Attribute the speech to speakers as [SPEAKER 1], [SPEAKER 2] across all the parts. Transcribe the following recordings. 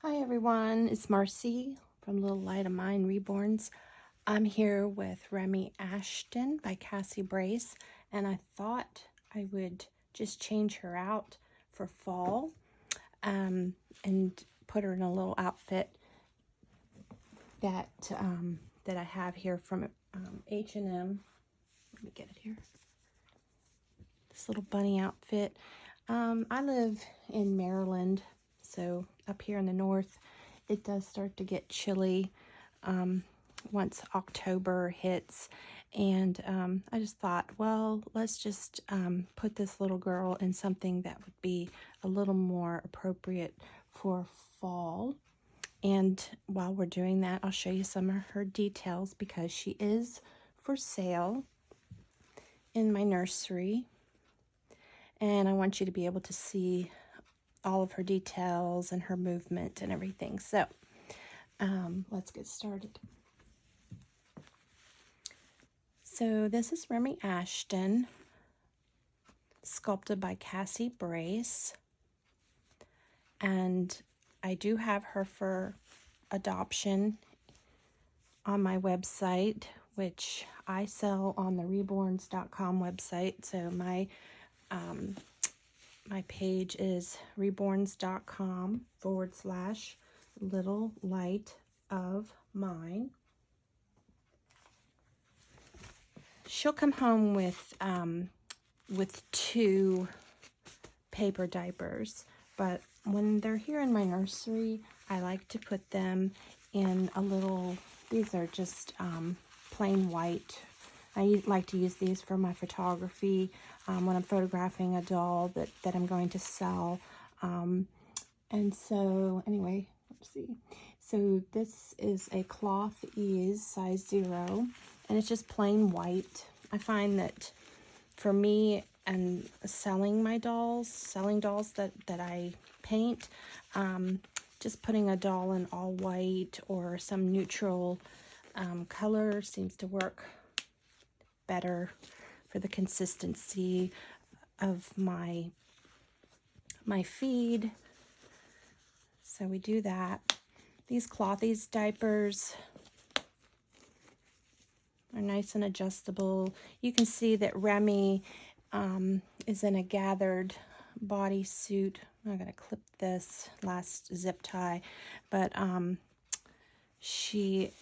[SPEAKER 1] Hi everyone, it's Marcy from Little Light of Mine Reborns. I'm here with Remi Ashton by Cassie Brace, and I thought I would just change her out for fall and put her in a little outfit that that I have here from H&M. Let me get it here. This little bunny outfit. I live in Maryland, so up here in the north, it does start to get chilly once October hits. And I just thought, well, let's just put this little girl in something that would be a little more appropriate for fall. And while we're doing that, I'll show you some of her details because she is for sale in my nursery. And I want you to be able to see all of her details and her movement and everything. So let's get started. So this is Remi Ashton, sculpted by Cassie Brace. And I do have her for adoption on my website, which I sell on the reborns.com website. So my page is reborns.com/little light of mine. She'll come home with 2 paper diapers, but when they're here in my nursery, I like to put them in a little, these are just plain white. I like to use these for my photography when I'm photographing a doll that I'm going to sell. And so, anyway, let's see. So this is a cloth ease, size 0, and it's just plain white. I find that for me and selling dolls that I paint, just putting a doll in all white or some neutral color seems to work better for the consistency of my feed. So we do that. These clothies diapers are nice and adjustable. You can see that Remi is in a gathered bodysuit. I'm going to clip this last zip tie, but she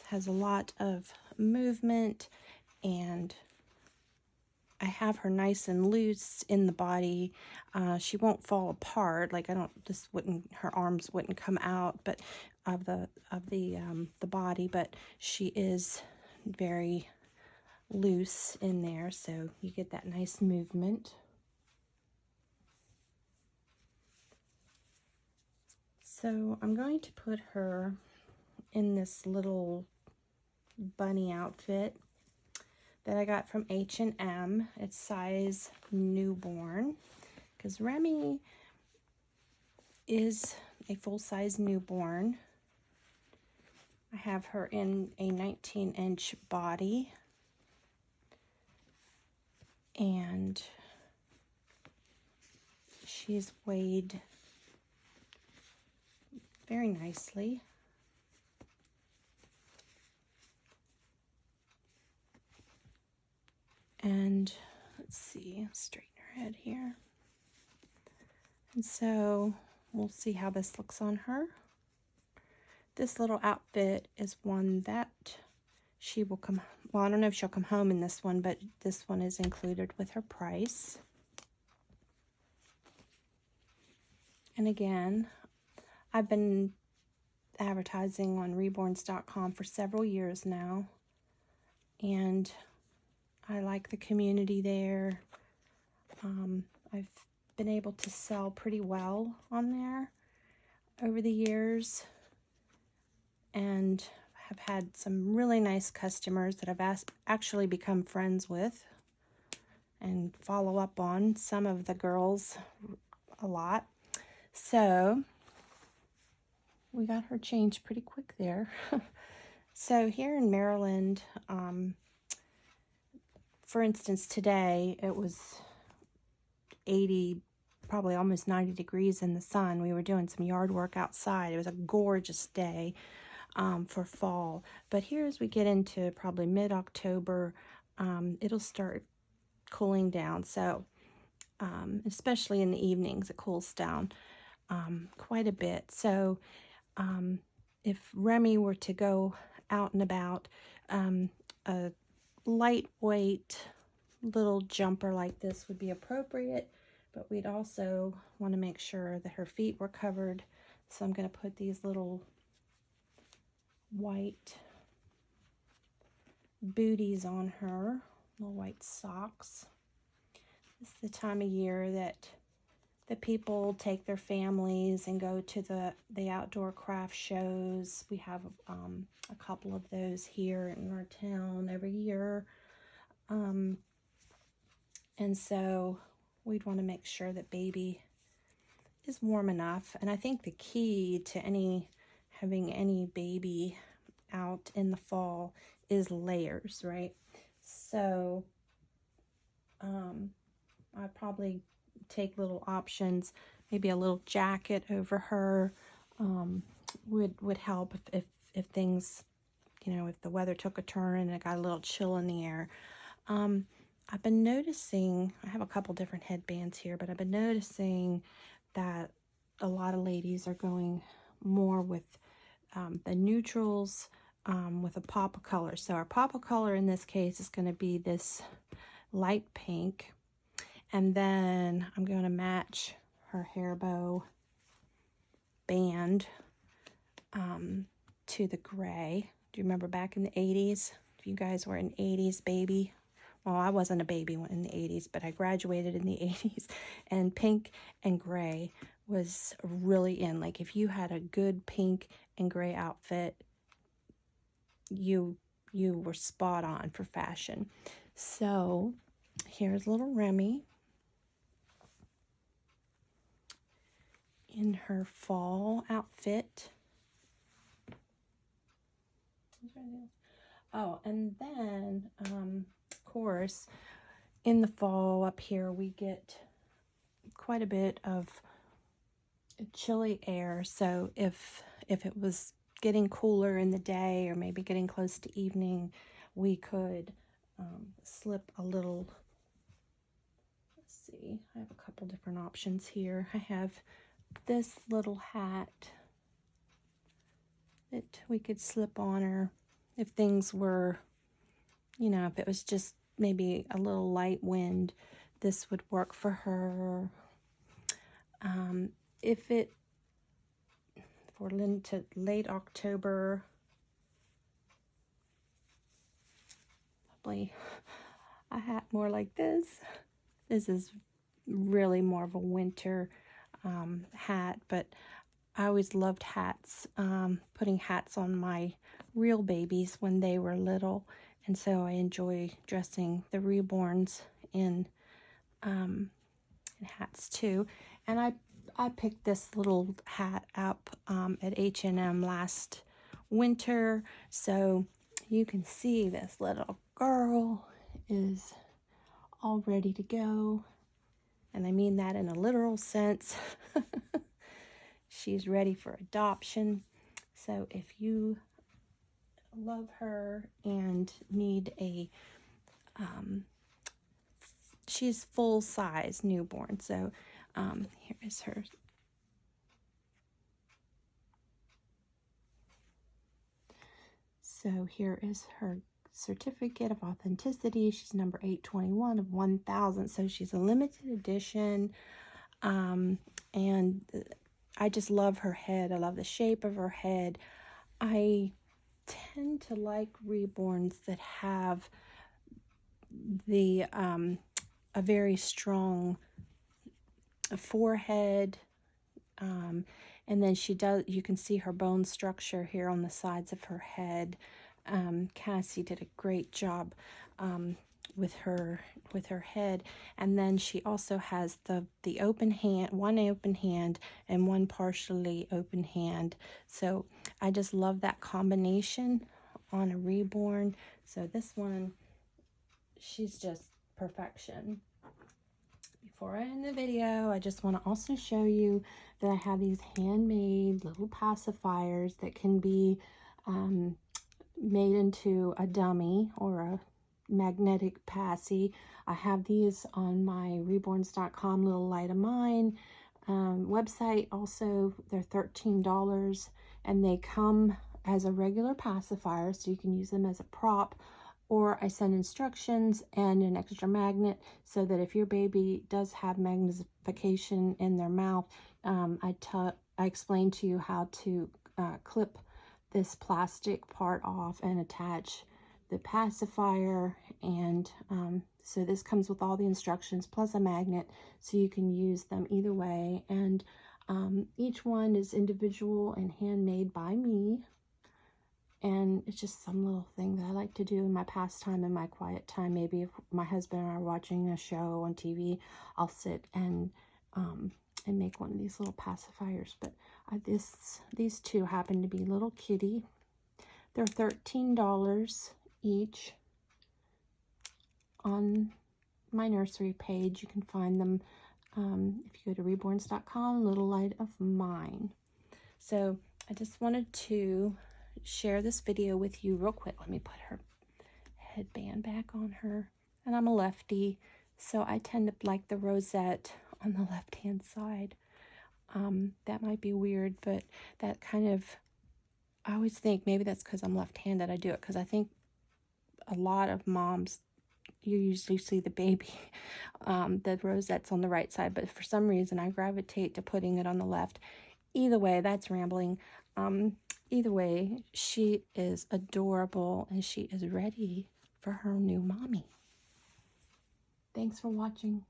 [SPEAKER 1] has a lot of movement, and I have her nice and loose in the body. She won't fall apart. Like her arms wouldn't come out, but of the body. But she is very loose in there, so you get that nice movement. So I'm going to put her in this little bunny outfit that I got from H&M. It's size newborn, because Remi is a full-size newborn. I have her in a 19-inch body, and she's weighed very nicely. And let's see, straighten her head here. And so we'll see how this looks on her. This little outfit is one that she will come, well, I don't know if she'll come home in this one, but this one is included with her price. And again, I've been advertising on reborns.com for several years now, and I like the community there. I've been able to sell pretty well on there over the years, and have had some really nice customers that I've actually become friends with and follow up on, some of the girls a lot. So we got her changed pretty quick there. So here in Maryland, for instance, today it was 80 probably almost 90 degrees in the sun. We were doing some yard work outside. It was a gorgeous day for fall. But here as we get into probably mid-October, it'll start cooling down. So especially in the evenings, it cools down quite a bit. So if Remi were to go out and about, a lightweight little jumper like this would be appropriate, but we'd also want to make sure that her feet were covered. So I'm going to put these little white booties on her, little white socks. This is the time of year that the people take their families and go to the outdoor craft shows. We have a couple of those here in our town every year. And so we'd want to make sure that baby is warm enough. And I think the key to having any baby out in the fall is layers, right? So I'd probably take little options. Maybe a little jacket over her would help if things, if the weather took a turn and it got a little chill in the air. I've been noticing, I have a couple different headbands here, but I've been noticing that a lot of ladies are going more with the neutrals with a pop of color. So our pop of color in this case is going to be this light pink. And then I'm going to match her hair bow band to the gray. Do you remember back in the 80s? If you guys were an 80s baby. Well, I wasn't a baby in the 80s, but I graduated in the 80s. And pink and gray was really in. Like if you had a good pink and gray outfit, you were spot on for fashion. So here's little Remi in her fall outfit. Oh, and then, of course, in the fall up here, we get quite a bit of chilly air. So if it was getting cooler in the day or maybe getting close to evening, we could slip a little. Let's see, I have a couple different options here. I have this little hat that we could slip on her if things were, if it was just maybe a little light wind, this would work for her. If we're into late October, probably a hat more like this. This is really more of a winter hat, but I always loved hats, putting hats on my real babies when they were little, and so I enjoy dressing the Reborns in hats too. And I picked this little hat up at H&M last winter, so you can see this little girl is all ready to go, and I mean that in a literal sense. She's ready for adoption. So if you love her and need she's full size newborn. So here is her. So here is her certificate of authenticity. She's number 821 of 1,000. So she's a limited edition. And I just love her head. I love the shape of her head. I tend to like Reborns that have a very strong forehead, and then you can see her bone structure here on the sides of her head. Cassie did a great job with her head, and then she also has the open hand, one open hand and one partially open hand. So I just love that combination on a Reborn. So this one, she's just perfection. before I end the video, I just want to also show you that I have these handmade little pacifiers that can be made into a dummy or a magnetic passy. I have these on my reborns.com little light of mine website. Also, they're $13 and they come as a regular pacifier, so you can use them as a prop, or I send instructions and an extra magnet so that if your baby does have magnification in their mouth, I explain to you how to clip this plastic part off and attach the pacifier. And so this comes with all the instructions plus a magnet, so you can use them either way. And each one is individual and handmade by me. And it's just some little thing that I like to do in my pastime, in my quiet time. Maybe if my husband and I are watching a show on TV, I'll sit and make one of these little pacifiers. But these two happen to be little kitty. They're $13 each. On my nursery page, you can find them if you go to reborns.com, little light of mine. So I just wanted to share this video with you real quick. Let me put her headband back on her. And I'm a lefty, so I tend to like the rosette on the left hand side. That might be weird, but that kind of, I always think maybe that's because I'm left-handed I do it, because I think a lot of moms, you usually see the baby, the rosette's on the right side, but for some reason I gravitate to putting it on the left. Either way, that's rambling. Either way, she is adorable and she is ready for her new mommy. Thanks for watching.